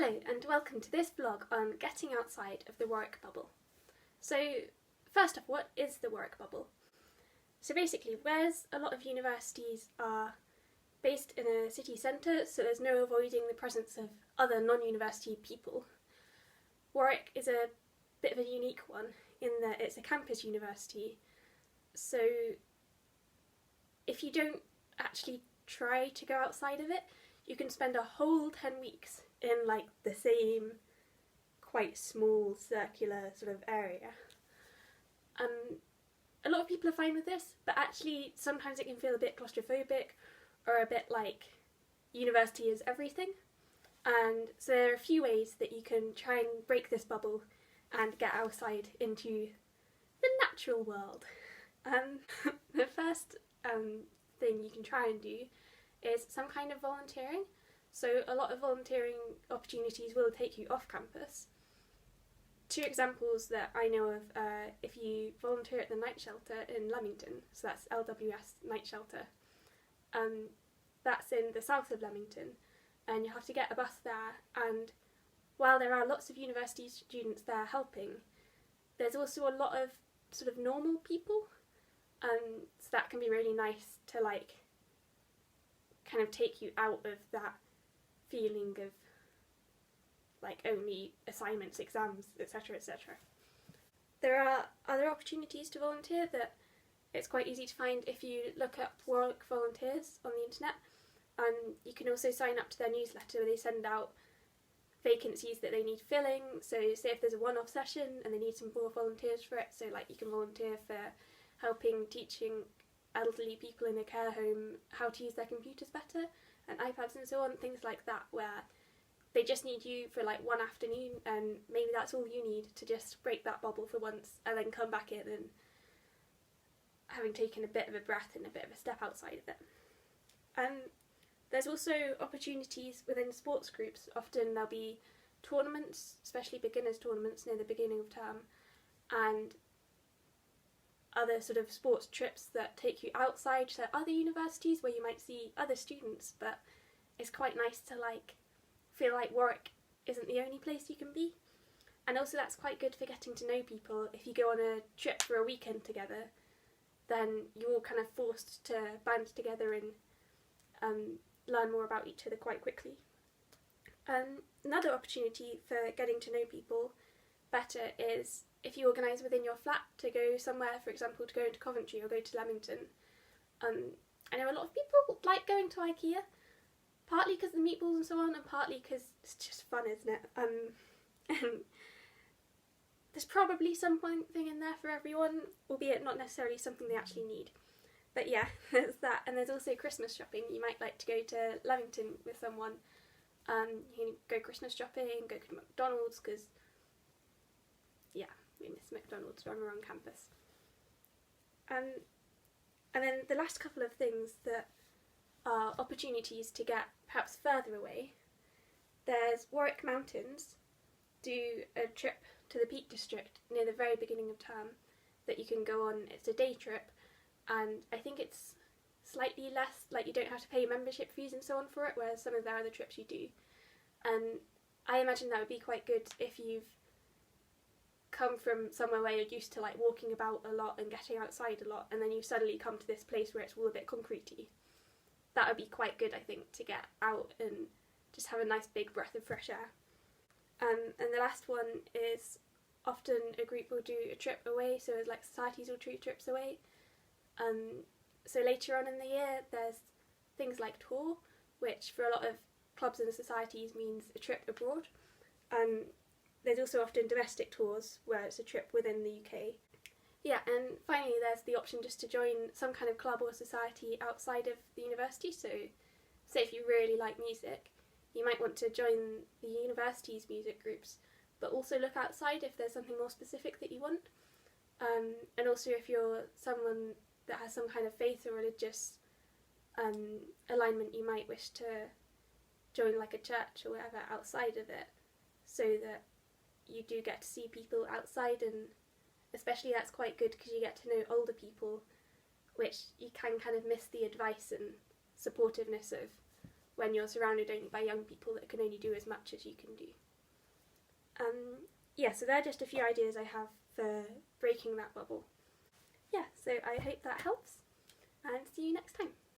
Hello and welcome to this vlog on getting outside of the Warwick Bubble. So first off, what is the Warwick Bubble? So basically, whereas a lot of universities are based in a city centre, so there's no avoiding the presence of other non-university people, Warwick is a bit of a unique one in that it's a campus university. So if you don't actually try to go outside of it, you can spend a whole 10 weeks in like the same quite small circular sort of area. A lot of people are fine with this, but actually sometimes it can feel a bit claustrophobic or a bit like university is everything. And so there are a few ways that you can try and break this bubble and get outside into the natural world. The first thing you can try and do is some kind of volunteering. So a lot of volunteering opportunities will take you off campus. Two examples that I know of, if you volunteer at the night shelter in Leamington, so that's LWS Night Shelter, that's in the south of Leamington, and you have to get a bus there, and while there are lots of university students there helping, there's also a lot of sort of normal people, so that can be really nice to like kind of take you out of that feeling of like only assignments, exams, etc, etc. There are other opportunities to volunteer that it's quite easy to find if you look up Warwick Volunteers on the internet. You can also sign up to their newsletter where they send out vacancies that they need filling. So say if there's a one-off session and they need some more volunteers for it, so like you can volunteer for helping teaching elderly people in a care home how to use their computers better and iPads and so on, things like that, where they just need you for like one afternoon and maybe that's all you need to just break that bubble for once and then come back in and having taken a bit of a breath and a bit of a step outside of it. There's also opportunities within sports groups. Often there'll be tournaments, especially beginners tournaments near the beginning of term, and other sort of sports trips that take you outside to other universities where you might see other students, but it's quite nice to like feel like Warwick isn't the only place you can be. And also that's quite good for getting to know people. If you go on a trip for a weekend together, then you're all kind of forced to band together and learn more about each other quite quickly. Another opportunity for getting to know people better is if you organise within your flat to go somewhere, for example to go into Coventry or go to Leamington. I know a lot of people like going to IKEA, partly because of the meatballs and so on, and partly because it's just fun, isn't it? And there's probably something in there for everyone, albeit not necessarily something they actually need. But yeah, there's that. And there's also Christmas shopping. You might like to go to Leamington with someone. You can go Christmas shopping, go to McDonald's, because yeah, we miss McDonald's when we're on campus. And then the last couple of things that are opportunities to get perhaps further away. There's Warwick Mountains do a trip to the Peak District near the very beginning of term that you can go on. It's a day trip, and I think it's slightly less, like you don't have to pay membership fees and so on for it, whereas some of their other trips you do. And I imagine that would be quite good if you've come from somewhere where you're used to like walking about a lot and getting outside a lot, and then you suddenly come to this place where it's all a bit concretey. That would be quite good, I think, to get out and just have a nice big breath of fresh air. And the last one is often a group will do a trip away, so it's like societies will do trips away. So later on in the year there's things like tour, which for a lot of clubs and societies means a trip abroad. There's also often domestic tours where it's a trip within the UK. Yeah, and finally there's the option just to join some kind of club or society outside of the university. So say if you really like music, you might want to join the university's music groups, but also look outside if there's something more specific that you want. And also if you're someone that has some kind of faith or religious alignment, you might wish to join like a church or whatever outside of it, so that you do get to see people outside, and especially that's quite good because you get to know older people, which you can kind of miss the advice and supportiveness of when you're surrounded only by young people that can only do as much as you can do. Yeah, so they're just a few ideas I have for breaking that bubble. Yeah, so I hope that helps, and see you next time.